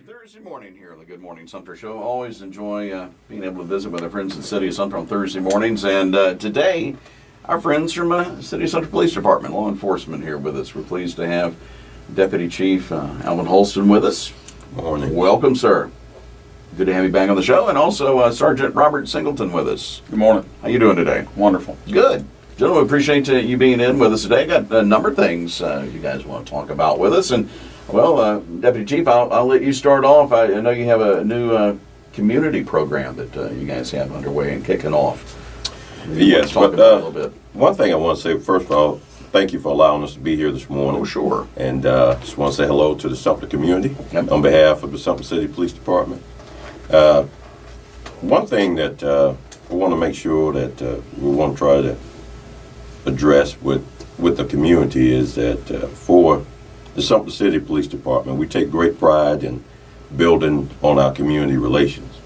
Thursday morning here on the Good Morning Sumter Show. Always enjoy being able to visit with our friends in the City of Sumter on Thursday mornings. And today, our friends from City of Sumter Police Department, law enforcement here with us. We're pleased to have Deputy Chief Alvin Holston with us. Morning. Welcome, sir. Good to have you back on the show. And also Sergeant Robert Singleton with us. Good morning. How you doing today? Wonderful. Good. Gentlemen, appreciate you being in with us today. Got a number of things you guys want to talk about with us. And well, Deputy Chief, I'll let you start off. I know you have a new community program that you guys have underway and kicking off. Yes, talk but about it a little bit. one thing I want to say, first of all, thank you for allowing us to be here this morning. Oh, sure. And just want to say hello to the Sumter community on behalf of the Sumter City Police Department. One thing that we want to make sure that we want to try to address with the community is that for the Sumter City Police Department, we take great pride in building on our community relations.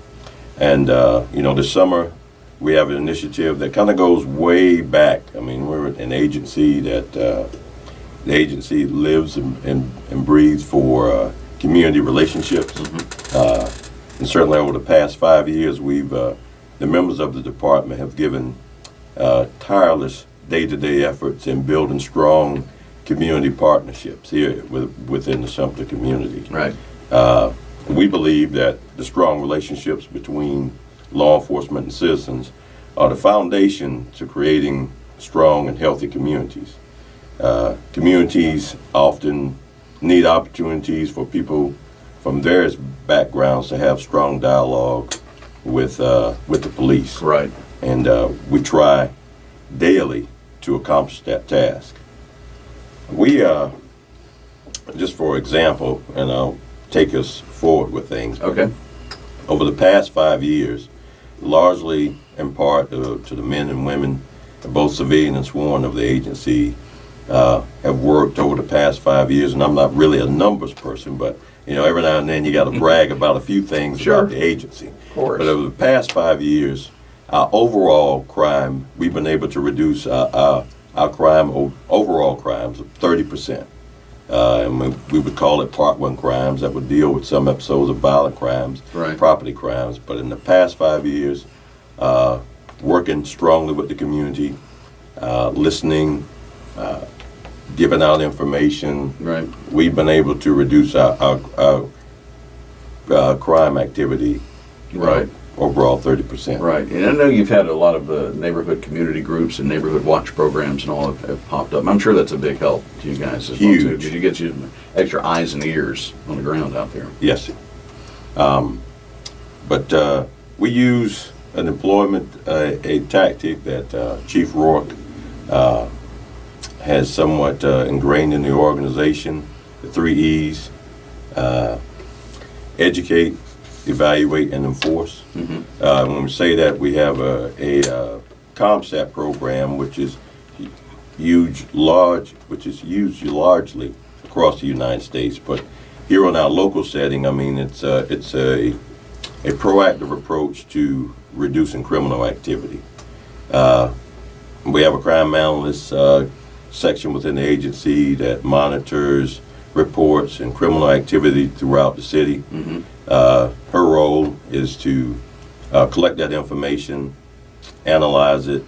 And, this summer we have an initiative that kind of goes way back. I mean, we're an agency that the agency lives and breathes for community relationships. And certainly over the past 5 years, the members of the department have given tireless day-to-day efforts in building strong community partnerships here within the Sumter community. Right. We believe that the strong relationships between law enforcement and citizens are the foundation to creating strong and healthy communities. Communities often need opportunities for people from various backgrounds to have strong dialogue with the police. Right. And we try daily to accomplish that task. We, just for example, and I'll take us forward with things. Okay. Over the past 5 years, largely in part to the men and women, both civilian and sworn of the agency, have worked over the past 5 years, and I'm not really a numbers person, but every now and then you got to brag about a few things Sure. about the agency. Of course. But over the past 5 years, our overall crime, we've been able to reduce our overall crimes of 30%. And we would call it Part 1 crimes that would deal with some episodes of violent crimes, Right. property crimes. But in the past 5 years, working strongly with the community, listening, giving out information, Right. we've been able to reduce our crime activity Right. overall 30%. Right, and I know you've had a lot of neighborhood community groups and neighborhood watch programs and all have popped up. I'm sure that's a big help to you guys as well, too. Huge. Did you get you extra eyes and ears on the ground out there? Yes. But we use an employment, a tactic that Chief Rourke has somewhat ingrained in the organization, the 3 E's, educate, evaluate, and enforce. When we say that, we have a CompStat program, which is used largely across the United States. But here on our local setting, I mean, it's a proactive approach to reducing criminal activity. We have a crime analyst section within the agency that monitors reports and criminal activity throughout the city. Her role is to collect that information, analyze it,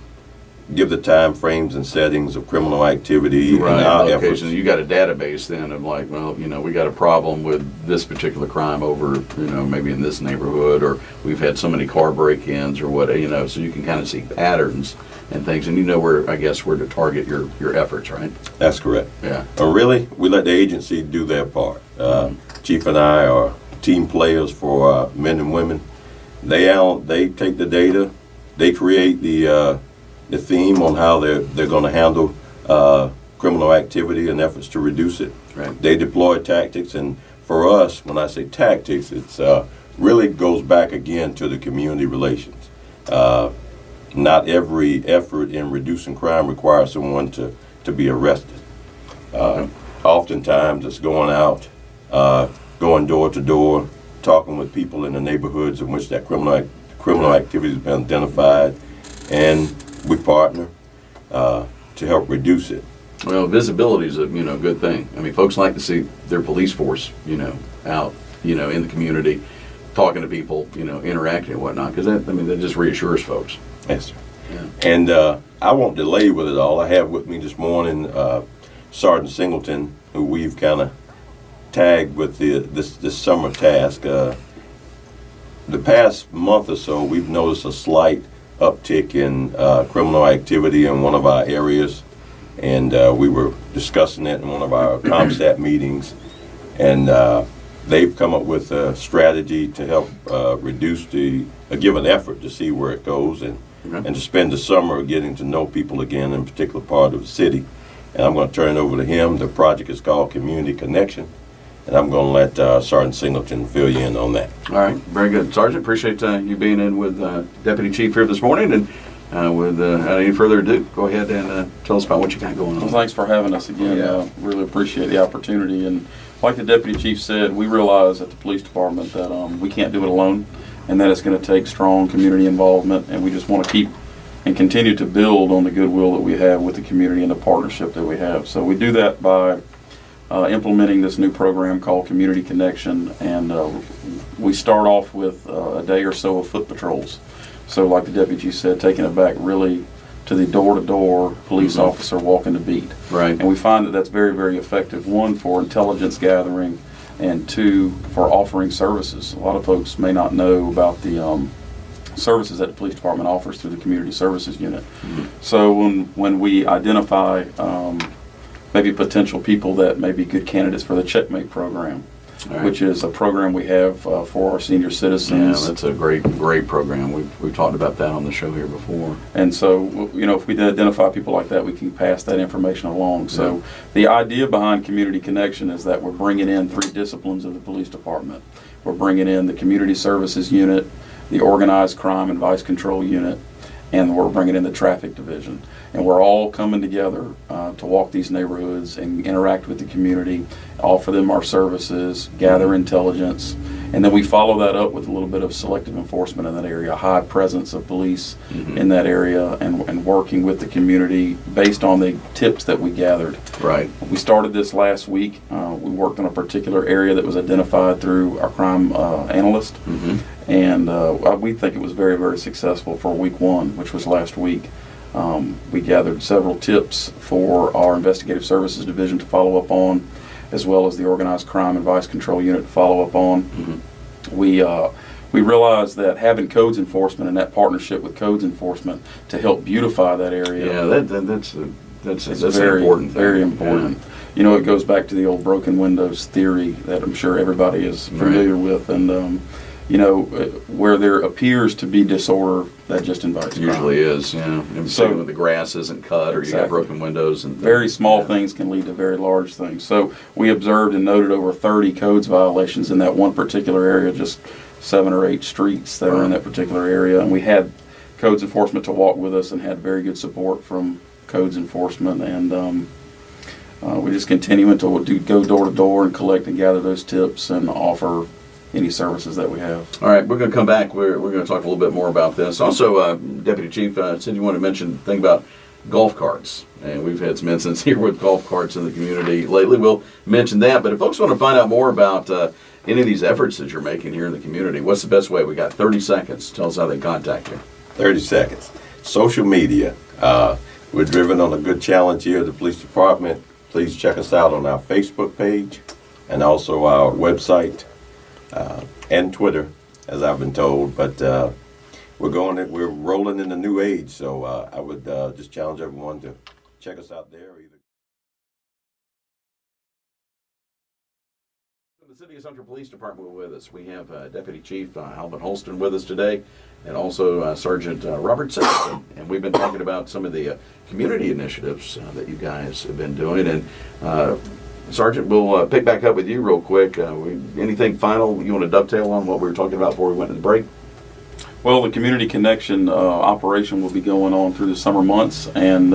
give the time frames and settings of criminal activity and our efforts. You got a database then of like, well, we got a problem with this particular crime over, maybe in this neighborhood, or we've had so many car break-ins or what, so you can kind of see patterns and things, and where to target your efforts, right? That's correct. Yeah. Really, we let the agency do their part. Chief and I are team players for men and women. They take the data, they create the theme on how they're going to handle criminal activity and efforts to reduce it. Right. They deploy tactics, and for us, when I say tactics, it's really goes back again to the community relations. Not every effort in reducing crime requires someone to be arrested. Oftentimes, it's going out, going door to door, talking with people in the neighborhoods in which that criminal activity has been identified, and we partner to help reduce it. Well, visibility is a good thing. I mean, folks like to see their police force out in the community, talking to people, interacting and whatnot, because that just reassures folks. Yes, sir. Yeah. And I won't delay with it all. I have with me this morning Sergeant Singleton, who we've kind of tagged with this summer task. The past month or so, we've noticed a slight uptick in criminal activity in one of our areas, and we were discussing it in one of our ComStat meetings, and they've come up with a strategy to help reduce give an effort to see where it goes, and to spend the summer getting to know people again in a particular part of the city. And I'm going to turn it over to him. The project is called Community Connection, and I'm going to let Sergeant Singleton fill you in on that. All right, very good. Sergeant, appreciate you being in with Deputy Chief here this morning. And without any further ado, go ahead and tell us about what you got going on. Well, thanks for having us again. Yeah. Really appreciate the opportunity. And like the Deputy Chief said, we realize at the police department that we can't do it alone, and that it's going to take strong community involvement, and we just want to keep and continue to build on the goodwill that we have with the community and the partnership that we have. So we do that by implementing this new program called Community Connection, and we start off with a day or so of foot patrols. So like the Deputy Chief said, taking it back really to the door-to-door police officer walking the beat. Right. And we find that that's very, very effective, one, for intelligence gathering, and two, for offering services. A lot of folks may not know about the services that the police department offers through the Community Services Unit. So when we identify maybe potential people that may be good candidates for the Checkmate program, which is a program we have for our senior citizens. Yeah, that's a great program. We've talked about that on the show here before. And so, if we identify people like that, we can pass that information along. So the idea behind Community Connection is that we're bringing in 3 disciplines of the police department. We're bringing in the Community Services Unit, the Organized Crime and Vice Control Unit, and we're bringing in the Traffic Division. And we're all coming together to walk these neighborhoods and interact with the community, offer them our services, gather intelligence, and then we follow that up with a little bit of selective enforcement in that area, high presence of police in that area, and working with the community based on the tips that we gathered. Right. We started this last week. We worked on a particular area that was identified through our crime analyst, and we think it was very, very successful for week 1, which was last week. We gathered several tips for our investigative services division to follow up on, as well as the organized crime and vice control unit to follow up on. We realized that having codes enforcement and that partnership with codes enforcement to help beautify that area. Yeah, that's very important thing. Very important. Yeah. It goes back to the old broken windows theory that I'm sure everybody is familiar with, and where there appears to be disorder, that just invites crime. Usually is, And so when the grass isn't cut, or you got broken windows, and very small things can lead to very large things. So we observed and noted over 30 codes violations in that one particular area, just 7 or 8 streets that are in that particular area, and we had codes enforcement to walk with us and had very good support from codes enforcement, and we just continuing to go door to door and collect and gather those tips and offer any services that we have. All right, we're going to come back. We're going to talk a little bit more about this. Also, Deputy Chief said you wanted to mention the thing about golf carts, and we've had some incidents here with golf carts in the community lately. We'll mention that, but if folks want to find out more about any of these efforts that you're making here in the community, what's the best way? We got 30 seconds. Tell us how they contact you. 30 seconds. Social media. We're driven on a good challenge here at the police department. Please check us out on our Facebook page and also our website. And Twitter, as I've been told, but we're rolling in the new age, so I would just challenge everyone to check us out there. The City of Sumter Police Department with us. We have Deputy Chief Alvin Holston with us today, and also Sergeant Robert Singleton. And we've been talking about some of the community initiatives that you guys have been doing. And Sergeant, we'll pick back up with you real quick. Anything final you want to dovetail on what we were talking about before we went to the break? Well, the Community Connection operation will be going on through the summer months, and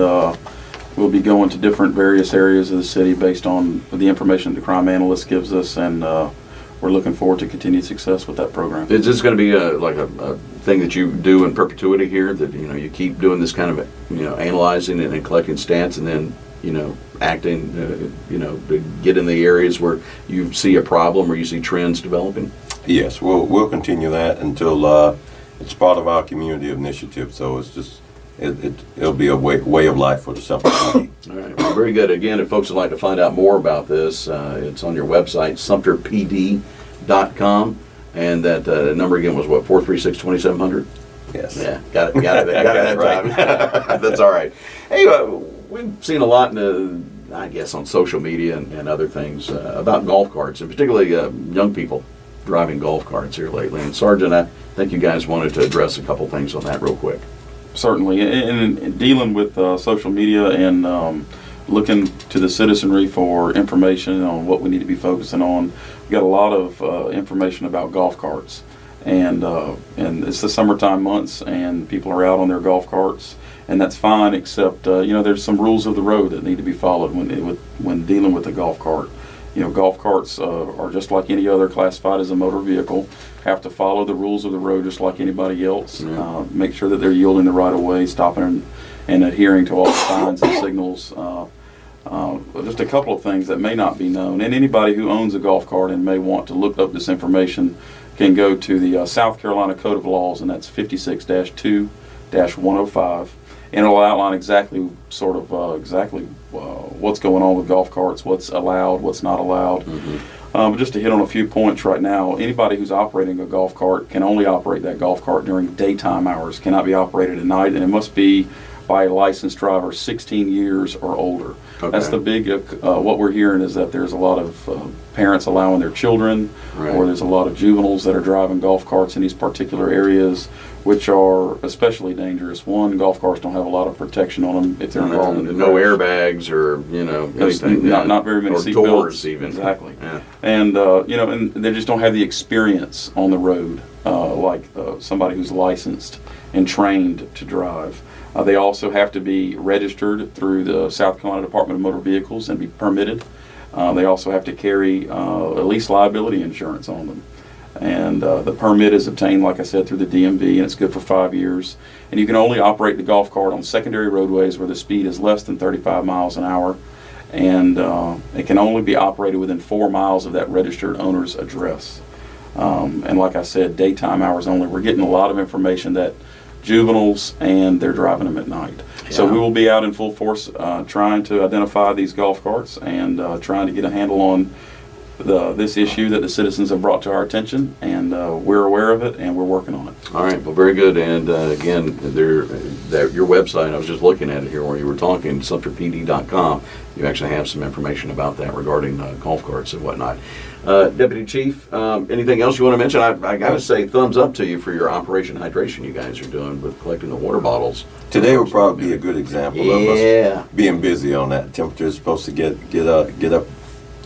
we'll be going to different various areas of the city based on the information the crime analyst gives us, and we're looking forward to continued success with that program. Is this going to be like a thing that you do in perpetuity here, that you keep doing this kind of analyzing and collecting stats, and then acting, to get in the areas where you see a problem or you see trends developing? Yes, we'll continue that until it's part of our community initiative. So it's just it'll be a way of life for the Sumter County. All right, well, very good. Again, if folks would like to find out more about this, it's on your website, sumterpd.com, and that number again was what, 436-2700? Yes. Yeah, got it that right. time. That's all right. Hey, we've seen a lot, I guess, on social media and other things about golf carts, and particularly young people driving golf carts here lately. And Sergeant, I think you guys wanted to address a couple things on that real quick. Certainly, and dealing with social media and looking to the citizenry for information on what we need to be focusing on. We got a lot of information about golf carts, and it's the summertime months, and people are out on their golf carts, and that's fine. Except there's some rules of the road that need to be followed when dealing with a golf cart. Golf carts are just like any other classified as a motor vehicle. Have to follow the rules of the road just like anybody else. Yeah. Make sure that they're yielding the right of way, stopping and adhering to all the signs and signals. Just a couple of things that may not be known. And anybody who owns a golf cart and may want to look up this information can go to the South Carolina Code of Laws, and that's 56-2-105. And it'll outline exactly what's going on with golf carts, what's allowed, what's not allowed. Mm-hmm. But just to hit on a few points right now, anybody who's operating a golf cart can only operate that golf cart during daytime hours, cannot be operated at night, and it must be by a licensed driver 16 years or older. Okay. That's the big, what we're hearing is that there's a lot of parents allowing their children, Right. or there's a lot of juveniles that are driving golf carts in these particular areas, which are especially dangerous. One, golf carts don't have a lot of protection on them if they're involved in a No crash. airbags or There's anything. not very many or seat doors belts. even. Exactly. Yeah. And and they just don't have the experience on the road like somebody who's licensed and trained to drive. They also have to be registered through the South Carolina Department of Motor Vehicles and be permitted. They also have to carry at least liability insurance on them. And the permit is obtained, like I said, through the DMV, and it's good for 5 years. And you can only operate the golf cart on secondary roadways where the speed is less than 35 miles an hour. And it can only be operated within 4 miles of that registered owner's address. And like I said, daytime hours only. We're getting a lot of information that juveniles, and they're driving them at night. Yeah. So we will be out in full force trying to identify these golf carts and trying to get a handle on this issue that the citizens have brought to our attention, and we're aware of it, and we're working on it. All right, well, very good. And again, your website, I was just looking at it here while you were talking, sumterpd.com. You actually have some information about that regarding golf carts and whatnot. Deputy Chief, anything else you want to mention? I got to say, thumbs up to you for your Operation Hydration you guys are doing with collecting the water bottles. Today will probably be a good example of Yeah. us being busy on that. Temperature is supposed to get up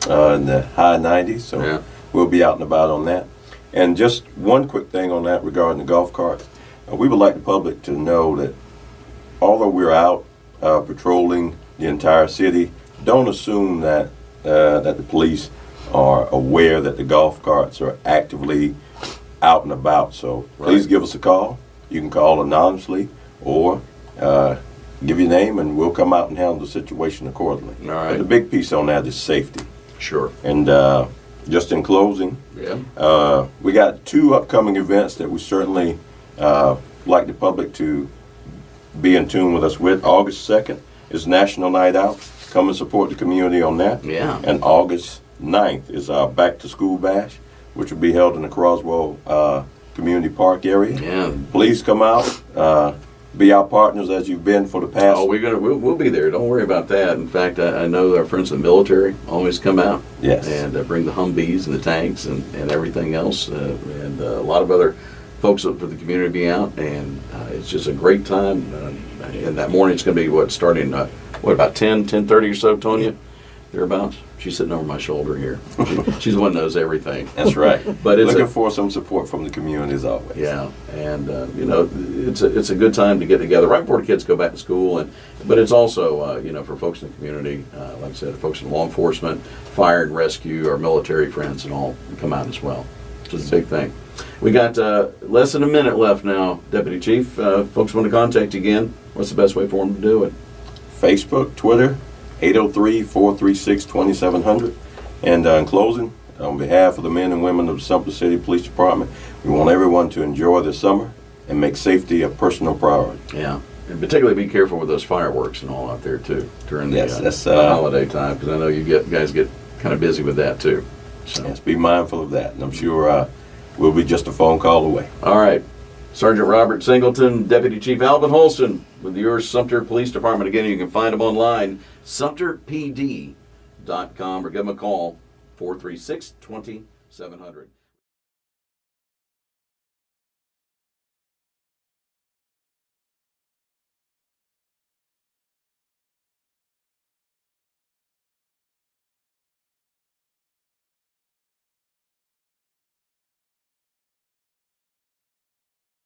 in the high 90s, so Yeah. we'll be out and about on that. And just one quick thing on that regarding the golf carts. We would like the public to know that although we're out patrolling the entire city, don't assume that the police are aware that the golf carts are actively out and about. So please Right. give us a call. You can call anonymously or give your name, and we'll come out and handle the situation accordingly. All right. But the big piece on that is safety. Sure. And just in closing, Yeah. we got 2 upcoming events that we certainly like the public to be in tune with us with. August 2nd is National Night Out. Come and support the community on that. Yeah. And August 9th is our Back to School Bash, which will be held in the Croswell Community Park area. Yeah. Please come out. Be our partners as you've been for the past. Oh, we'll be there. Don't worry about that. In fact, I know our friends in the military always come out. Yes. And bring the Humvees and the tanks and everything else, and a lot of other folks for the community to be out. And it's just a great time. And that morning it's going to be starting about 10:30 or so, Tonya, thereabouts. She's sitting over my shoulder here. She's the one that knows everything. That's right. But it's looking for some support from the community as always. Yeah, and it's a good time to get together right before the kids go back to school, but it's also for folks in the community, like I said, folks in law enforcement, fire and rescue, our military friends, and all come out as well. It's a big thing. We got less than a minute left now, Deputy Chief. Folks want to contact you again. What's the best way for them to do it? Facebook, Twitter, 803-436-2700. And in closing, on behalf of the men and women of the Sumter City Police Department, we want everyone to enjoy the summer and make safety a personal priority. Yeah, and particularly be careful with those fireworks and all out there too during the, Yes, that's, the holiday time, because I know guys get kind of busy with that too. So. Yes, be mindful of that, and I'm sure we'll be just a phone call away. All right. Sergeant Robert Singleton, Deputy Chief Alvin Holston with your Sumter Police Department. Again, you can find them online, sumterpd.com, or give them a call, 436-2700.